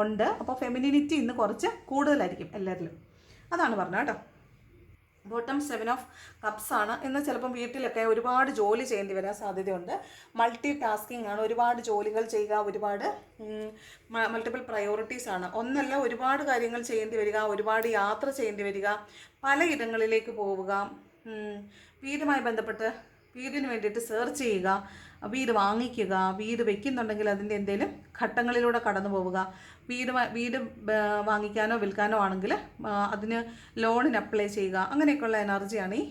ഉണ്ട്. അപ്പോൾ ഫെമിനിനിറ്റി ഇന്ന് കുറച്ച് കൂടുതലായിരിക്കും എല്ലാവരിലും. അതാണ് പറഞ്ഞത് കേട്ടോ. ബോട്ടം 7 ഓഫ് കപ്സ് ആണ്. ഇന്ന് ചിലപ്പം വീട്ടിലൊക്കെ ഒരുപാട് ജോലി ചെയ്യേണ്ടി വരാൻ സാധ്യതയുണ്ട്. മൾട്ടി ടാസ്കിങ് ആണ്, ഒരുപാട് ജോലികൾ ചെയ്യുക, ഒരുപാട് മൾട്ടിപ്പിൾ പ്രയോറിറ്റീസ് ആണ്. ഒന്നല്ല, ഒരുപാട് കാര്യങ്ങൾ ചെയ്യേണ്ടി വരിക, ഒരുപാട് യാത്ര ചെയ്യേണ്ടി വരിക, പലയിടങ്ങളിലേക്ക് പോവുക, വീടുമായി ബന്ധപ്പെട്ട് വീടിന് വേണ്ടിയിട്ട് സെർച്ച് ചെയ്യുക, വീട് വാങ്ങിക്കുക, വീട് വെക്കുന്നുണ്ടെങ്കിൽ അതിൻ്റെ എന്തെങ്കിലും ഘട്ടങ്ങളിലൂടെ കടന്നു പോവുക, വീട് വാങ്ങിക്കാനോ വിൽക്കാനോ ആണെങ്കിൽ അതിന് ലോണിന് അപ്ലൈ ചെയ്യുക, അങ്ങനെയൊക്കെയുള്ള എനർജിയാണ് ഈ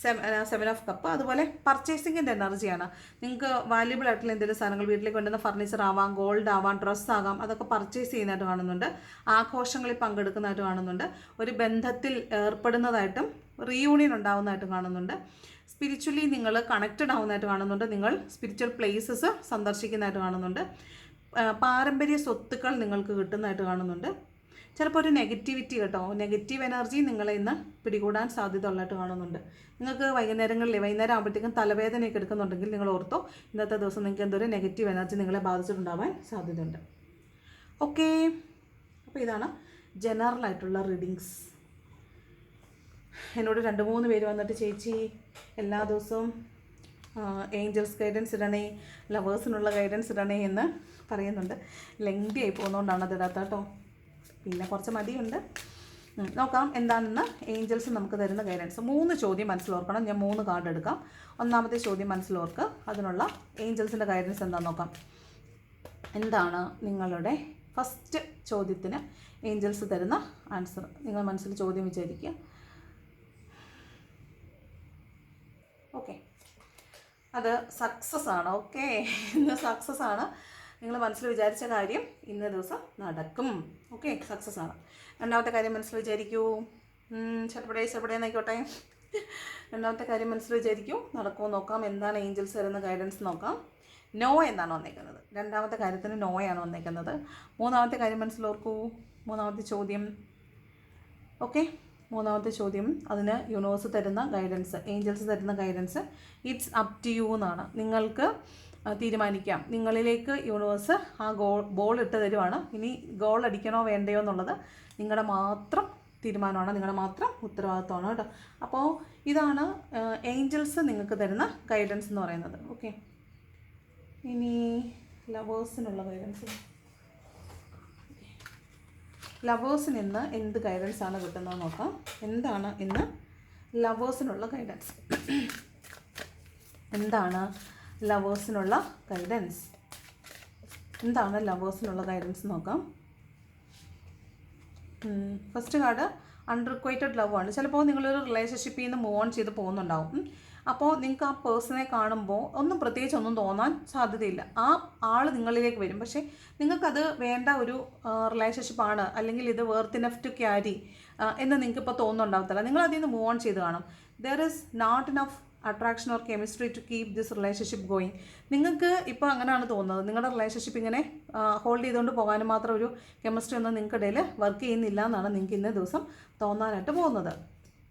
7 ഓഫ് കപ്പ്. അതുപോലെ പർച്ചേസിങ്ങിൻ്റെ എനർജിയാണ്. നിങ്ങൾക്ക് വാല്യുബിൾ ആയിട്ടുള്ള എന്തെങ്കിലും സാധനങ്ങൾ വീട്ടിലേക്ക് കൊണ്ടുവന്ന ഫർണിച്ചർ ആവാം, ഗോൾഡ് ആവാം, ഡ്രസ്സ് ആകാം, അതൊക്കെ പർച്ചേസ് ചെയ്യുന്നതായിട്ട് കാണുന്നുണ്ട്. ആഘോഷങ്ങളിൽ പങ്കെടുക്കുന്നതായിട്ട് കാണുന്നുണ്ട്. ഒരു ബന്ധത്തിൽ ഏർപ്പെടുന്നതായിട്ടും റീയൂണിയൻ ഉണ്ടാകുന്നതായിട്ടും കാണുന്നുണ്ട്. സ്പിരിച്വലി നിങ്ങൾ കണക്റ്റഡ് ആവുന്നതായിട്ട് കാണുന്നുണ്ട്. നിങ്ങൾ സ്പിരിച്വൽ പ്ലേസസ് സന്ദർശിക്കുന്നതായിട്ട് കാണുന്നുണ്ട്. പാരമ്പര്യ സ്വത്തുക്കൾ നിങ്ങൾക്ക് കിട്ടുന്നതായിട്ട് കാണുന്നുണ്ട്. ചിലപ്പോൾ ഒരു നെഗറ്റിവിറ്റി കേട്ടോ, നെഗറ്റീവ് എനർജി നിങ്ങളെ ഇന്ന് പിടികൂടാൻ സാധ്യത ഉള്ളതായിട്ട് കാണുന്നുണ്ട്. നിങ്ങൾക്ക് വൈകുന്നേരം ആകുമ്പോഴത്തേക്കും തലവേദനയൊക്കെ എടുക്കുന്നുണ്ടെങ്കിൽ നിങ്ങൾ ഓർത്തോ, ഇന്നത്തെ ദിവസം നിങ്ങൾക്ക് എന്തൊരു നെഗറ്റീവ് എനർജി നിങ്ങളെ ബാധിച്ചിട്ടുണ്ടാവാൻ സാധ്യതയുണ്ട്. ഓക്കെ, അപ്പോൾ ഇതാണ് ജനറലായിട്ടുള്ള റീഡിങ്സ്. എന്നോട് 2-3 പേര് വന്നിട്ട് ചേച്ചി എല്ലാ ദിവസവും ഏഞ്ചൽസ് ഗൈഡൻസ് ഇടണേ, ലവേഴ്സിനുള്ള ഗൈഡൻസ് ഇടണേ എന്ന് പറയുന്നുണ്ട്. ലെങ്തി ആയി പോകുന്നതുകൊണ്ടാണ് അത് ഇടാത്ത കേട്ടോ. പിന്നെ കുറച്ച് മടിയുണ്ട്. നോക്കാം എന്താണെന്ന് ഏഞ്ചൽസ് നമുക്ക് തരുന്ന ഗൈഡൻസ്. 3 ചോദ്യം മനസ്സിലോർക്കണം. ഞാൻ 3 കാർഡ് എടുക്കാം. ഒന്നാമത്തെ ചോദ്യം മനസ്സിലോർക്ക്, അതിനുള്ള ഏഞ്ചൽസിൻ്റെ ഗൈഡൻസ് എന്താണെന്ന് നോക്കാം. എന്താണ് നിങ്ങളുടെ ഫസ്റ്റ് ചോദ്യത്തിന് ഏഞ്ചൽസ് തരുന്ന ആൻസർ? നിങ്ങൾ മനസ്സിൽ ചോദ്യം വിചാരിക്കുക. ഓക്കെ, അത് സക്സസ് ആണ്. ഓക്കെ, ഇന്ന് സക്സസ് ആണ്. നിങ്ങൾ മനസ്സിൽ വിചാരിച്ച കാര്യം ഇന്ന ദിവസം നടക്കും. ഓക്കെ, സക്സസ് ആണ്. രണ്ടാമത്തെ കാര്യം മനസ്സിൽ വിചാരിക്കൂ. ചെറുപടേന്നായിക്കോട്ടെ. രണ്ടാമത്തെ കാര്യം മനസ്സിൽ വിചാരിക്കൂ, നടക്കുമോ നോക്കാം. എന്താണ് ഏഞ്ചൽസ് തരുന്ന ഗൈഡൻസ് നോക്കാം. നോ എന്നാണ് വന്നേക്കുന്നത്. രണ്ടാമത്തെ കാര്യത്തിന് നോയാണ് വന്നേക്കുന്നത്. മൂന്നാമത്തെ കാര്യം മനസ്സിലോർക്കൂ. മൂന്നാമത്തെ ചോദ്യം. ഓക്കെ, മൂന്നാമത്തെ ചോദ്യം, അതിന് യൂണിവേഴ്സ് തരുന്ന ഗൈഡൻസ്, ഏഞ്ചൽസ് തരുന്ന guidance it's up to you എന്നാണ്. നിങ്ങൾക്ക് തീരുമാനിക്കാം. നിങ്ങളിലേക്ക് യൂണിവേഴ്സ് ആ ബോൾ ഇട്ട് തരുവാണ്. ഇനി ഗോൾ അടിക്കണോ വേണ്ടയോ എന്നുള്ളത് നിങ്ങളുടെ മാത്രം തീരുമാനമാണ്, നിങ്ങളുടെ മാത്രം ഉത്തരവാദിത്വമാണ് കേട്ടോ. അപ്പോൾ ഇതാണ് ഏഞ്ചൽസ് നിങ്ങൾക്ക് തരുന്ന ഗൈഡൻസ് എന്ന് പറയുന്നത്. ഓക്കെ, ഇനി ലവേഴ്സിനുള്ള ഗൈഡൻസ്. ലവേഴ്സിന് ഇന്ന് എന്ത് ഗൈഡൻസ് ആണ് കിട്ടുന്നത് നോക്കാം. എന്താണ് ഇന്ന് ലവേഴ്സിനുള്ള ഗൈഡൻസ്? എന്താണ് ലവേഴ്സിനുള്ള ഗൈഡൻസ്? എന്താണ് ലവേഴ്സിനുള്ള ഗൈഡൻസ് നോക്കാം. ഫസ്റ്റ് കാർഡ് അൺറിക്വൈറ്റഡ് ലവ് ആണ്. ചിലപ്പോൾ നിങ്ങളൊരു റിലേഷൻഷിപ്പിൽ നിന്ന് മൂവ് ഓൺ ചെയ്ത് പോകുന്നുണ്ടാവും. അപ്പോൾ നിങ്ങൾക്ക് ആ പേഴ്സണെ കാണുമ്പോൾ ഒന്നും പ്രത്യേകിച്ച് ഒന്നും തോന്നാൻ സാധ്യതയില്ല. ആ ആൾ നിങ്ങളിലേക്ക് വരും, പക്ഷേ നിങ്ങൾക്കത് വേണ്ട ഒരു റിലേഷൻഷിപ്പാണ്, അല്ലെങ്കിൽ ഇത് വർത്ത് ഇനഫ് ടു ക്യാരി എന്ന് നിങ്ങൾക്കിപ്പോൾ തോന്നുന്നുണ്ടാവത്തില്ല. നിങ്ങൾ അതിൽ നിന്ന് മൂവ് ഓൺ ചെയ്ത് കാണും. There is not enough attraction or chemistry to keep this relationship going. നിങ്ങൾക്ക് ഇപ്പോൾ അങ്ങനെയാണ് തോന്നുന്നത്. നിങ്ങളുടെ റിലേഷൻഷിപ്പ് ഇങ്ങനെ ഹോൾഡ് ചെയ്തുകൊണ്ട് പോകാനും മാത്രം ഒരു കെമിസ്ട്രി ഒന്നും നിങ്ങൾക്കിടയിൽ വർക്ക് ചെയ്യുന്നില്ല എന്നാണ് നിങ്ങൾക്ക് ഇന്നേ ദിവസം തോന്നാനായിട്ട് പോകുന്നത്.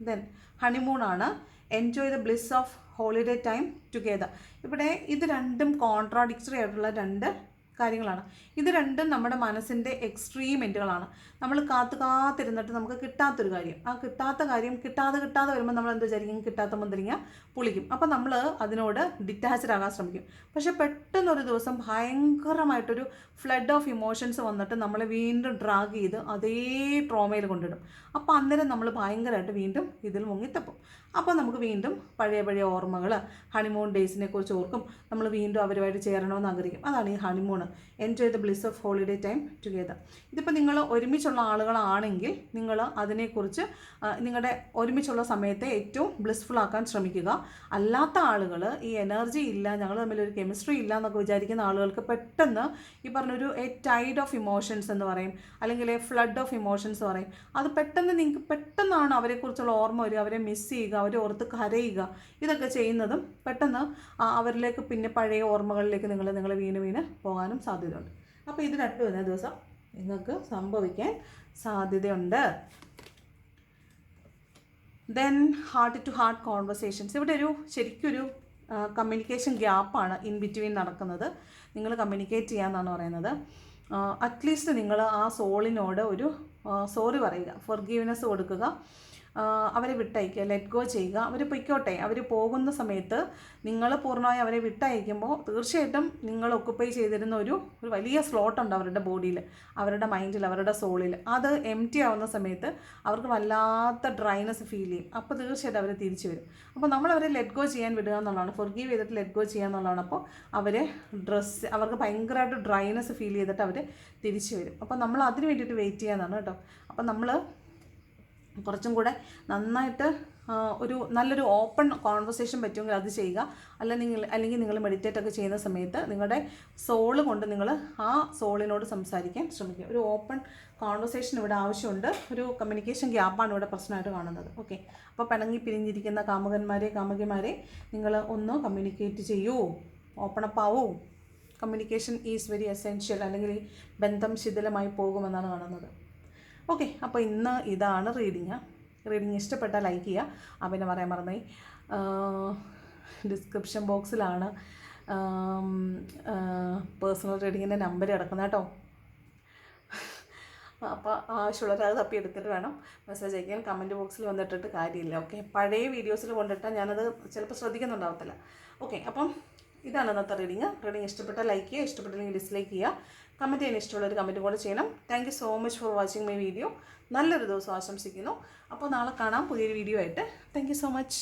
ദെൻ ഹണിമൂണാണ്. Enjoy the bliss of holiday time together. ഇവിടെ ഇത് രണ്ടും കോൺട്രാഡിക്ടറി ആയിട്ടുള്ള 2 കാര്യങ്ങളാണ്. ഇത് രണ്ടും നമ്മുടെ മനസ്സിൻ്റെ എക്സ്ട്രീമെൻറ്റുകളാണ്. നമ്മൾ കാത്തിരുന്നിട്ട് നമുക്ക് കിട്ടാത്തൊരു കാര്യം, ആ കിട്ടാത്ത കാര്യം കിട്ടാതെ വരുമ്പോൾ നമ്മൾ എന്ത് വിചാരിക്കും, കിട്ടാത്ത മുന്തിരിങ്ങ പുളിക്കും. അപ്പോൾ നമ്മൾ അതിനോട് ഡിറ്റാച്ച്ഡ് ആകാൻ ശ്രമിക്കും. പക്ഷേ പെട്ടെന്നൊരു ദിവസം ഭയങ്കരമായിട്ടൊരു ഫ്ലഡ് ഓഫ് ഇമോഷൻസ് വന്നിട്ട് നമ്മളെ വീണ്ടും ഡ്രാഗ് ചെയ്ത് അതേ ട്രോമയിൽ കൊണ്ടിടും. അപ്പോൾ അന്നേരം നമ്മൾ ഭയങ്കരമായിട്ട് വീണ്ടും ഇതിൽ മുങ്ങിത്തപ്പും. അപ്പോൾ നമുക്ക് വീണ്ടും പഴയ ഓർമ്മകൾ, ഹണിമൂൺ ഡേയ്സിനെ കുറിച്ച് ഓർക്കും. നമ്മൾ വീണ്ടും അവരുമായിട്ട് ചേരണമെന്ന് ആഗ്രഹിക്കും. അതാണ് ഈ honeymoon. Enjoy the bliss of holiday time together. ഇതിപ്പോൾ നിങ്ങൾ ഒരുമിച്ചുള്ള ആളുകളാണെങ്കിൽ നിങ്ങൾ അതിനെക്കുറിച്ച് നിങ്ങളുടെ ഒരുമിച്ചുള്ള സമയത്തെ ഏറ്റവും ബ്ലിസ്ഫുൾ ആക്കാൻ ശ്രമിക്കുക. അല്ലാത്ത ആളുകൾ ഈ എനർജി ഇല്ല, ഞങ്ങൾ തമ്മിലൊരു കെമിസ്ട്രി ഇല്ല എന്നൊക്കെ വിചാരിക്കുന്ന ആളുകൾക്ക് പെട്ടെന്ന് ഈ പറഞ്ഞൊരു എ ടൈഡ് ഓഫ് ഇമോഷൻസ് എന്ന് പറയും, അല്ലെങ്കിൽ എ ഫ്ലഡ് ഓഫ് ഇമോഷൻസ് പറയും. അത് പെട്ടെന്ന് നിങ്ങൾക്ക് പെട്ടെന്നാണ് അവരെക്കുറിച്ചുള്ള ഓർമ്മ വരിക, അവരെ മിസ് ചെയ്യുക, അവരെ ഓർത്ത് കരയുക. ഇതൊക്കെ ചെയ്യുന്നതും പെട്ടെന്ന് അവരിലേക്ക് പിന്നെ പഴയ ഓർമ്മകളിലേക്ക് നിങ്ങൾ വീണ് പോകാനും സാധ്യതയുണ്ട്. അപ്പോൾ ഇത് രണ്ടും ഇന്നേ ദിവസം നിങ്ങൾക്ക് സംഭവിക്കാൻ സാധ്യതയുണ്ട്. Then heart to heart conversations. ഇവിടെ ശരിക്കൊരു കമ്മ്യൂണിക്കേഷൻ ഗ്യാപ്പാണ് ഇൻ ബിറ്റ്വീൻ നടക്കുന്നത്. നിങ്ങൾ കമ്മ്യൂണിക്കേറ്റ് ചെയ്യാമെന്നാണ് പറയുന്നത്. അറ്റ്ലീസ്റ്റ് നിങ്ങൾ ആ സോളിനോട് ഒരു സോറി പറയുക, ഫൊർഗീവ്നെസ് കൊടുക്കുക, അവരെ വിട്ടയക്കുക, ലെറ്റ് ഗോ ചെയ്യുക. അവർ പൊയ്ക്കോട്ടെ. അവർ പോകുന്ന സമയത്ത് നിങ്ങൾ പൂർണ്ണമായി അവരെ വിട്ടയക്കുമ്പോൾ തീർച്ചയായിട്ടും നിങ്ങൾ ഒക്കുപ്പൈ ചെയ്തിരുന്ന ഒരു വലിയ സ്ലോട്ടുണ്ട് അവരുടെ ബോഡിയിൽ, അവരുടെ മൈൻഡിൽ, അവരുടെ സോളിൽ. അത് എംപ്റ്റി ആവുന്ന സമയത്ത് അവർക്ക് വല്ലാത്ത ഡ്രൈനെസ് ഫീൽ ചെയ്യും. അപ്പോൾ തീർച്ചയായിട്ടും അവർ തിരിച്ചു വരും. അപ്പോൾ നമ്മളവരെ ലെറ്റ് ഗോ ചെയ്യാൻ വിടുക എന്നുള്ളതാണ്, ഫൊർഗീവ് ചെയ്തിട്ട് ലെറ്റ് ഗോ ചെയ്യുക എന്നുള്ളതാണ്. അപ്പോൾ അവർക്ക് ഭയങ്കരമായിട്ട് ഡ്രൈനെസ് ഫീൽ ചെയ്തിട്ട് അവർ തിരിച്ചു വരും. അപ്പോൾ നമ്മൾ അതിന് വേണ്ടിയിട്ട് വെയിറ്റ് ചെയ്യാനാണ് കേട്ടോ. അപ്പോൾ നമ്മൾ കുറച്ചും കൂടെ നന്നായിട്ട് നല്ലൊരു ഓപ്പൺ കോൺവെർസേഷൻ പറ്റുമെങ്കിൽ അത് ചെയ്യുക. അല്ലെങ്കിൽ നിങ്ങൾ മെഡിറ്റേറ്റ് ഒക്കെ ചെയ്യുന്ന സമയത്ത് നിങ്ങളുടെ സോള് കൊണ്ട് നിങ്ങൾ ആ സോളിനോട് സംസാരിക്കാൻ ശ്രമിക്കുക. ഒരു ഓപ്പൺ കോൺവെർസേഷൻ ഇവിടെ ആവശ്യമുണ്ട്. ഒരു കമ്മ്യൂണിക്കേഷൻ ഗ്യാപ്പാണ് ഇവിടെ പ്രശ്നമായിട്ട് കാണുന്നത്. ഓക്കെ, അപ്പോൾ പിരിഞ്ഞിരിക്കുന്ന കാമുകിമാരെ നിങ്ങൾ ഒന്ന് കമ്മ്യൂണിക്കേറ്റ് ചെയ്യൂ, ഓപ്പണപ്പ് ആവൂ. Communication is very essential. അല്ലെങ്കിൽ ഈ ബന്ധം ശിഥിലമായി പോകുമെന്നാണ് കാണുന്നത്. ഓക്കെ, അപ്പോൾ ഇന്ന് ഇതാണ് റീഡിങ് ഇഷ്ടപ്പെട്ടാൽ ലൈക്ക് ചെയ്യുക. പിന്നെ പറയാൻ മറന്നുപോയി, ഡിസ്ക്രിപ്ഷൻ ബോക്സിലാണ് പേഴ്സണൽ റീഡിങ്ങിൻ്റെ നമ്പർ കിടക്കുന്നത് കേട്ടോ. അപ്പോൾ ആവശ്യമുള്ളവർ അത് തപ്പിയെടുത്തിട്ട് വേണം മെസ്സേജ് അയക്കാൻ. കമൻറ്റ് ബോക്സിൽ വന്നിട്ടിട്ട് കാര്യമില്ല. ഓക്കെ, പഴയ വീഡിയോസിൽ കൊണ്ടിട്ടാൽ ഞാനത് ചിലപ്പോൾ ശ്രദ്ധിക്കുന്നുണ്ടാവത്തില്ല. ഓക്കെ, അപ്പം ഇതാണ് ഇന്നത്തെ റീഡിങ് ഇഷ്ടപ്പെട്ടാൽ ലൈക്ക് ചെയ്യുക, ഇഷ്ടപ്പെട്ടില്ലെങ്കിൽ ഡിസ്ലൈക്ക് ചെയ്യുക. കമൻറ്റ് ചെയ്യാൻ ഇഷ്ടമുള്ളൊരു കമൻറ്റ് കൂടെ ചെയ്യണം. Thank you so much for watching my video. നല്ലൊരു ദിവസം ആശംസിക്കുന്നു. അപ്പോൾ നാളെ കാണാം പുതിയൊരു വീഡിയോ ആയിട്ട്. Thank you so much.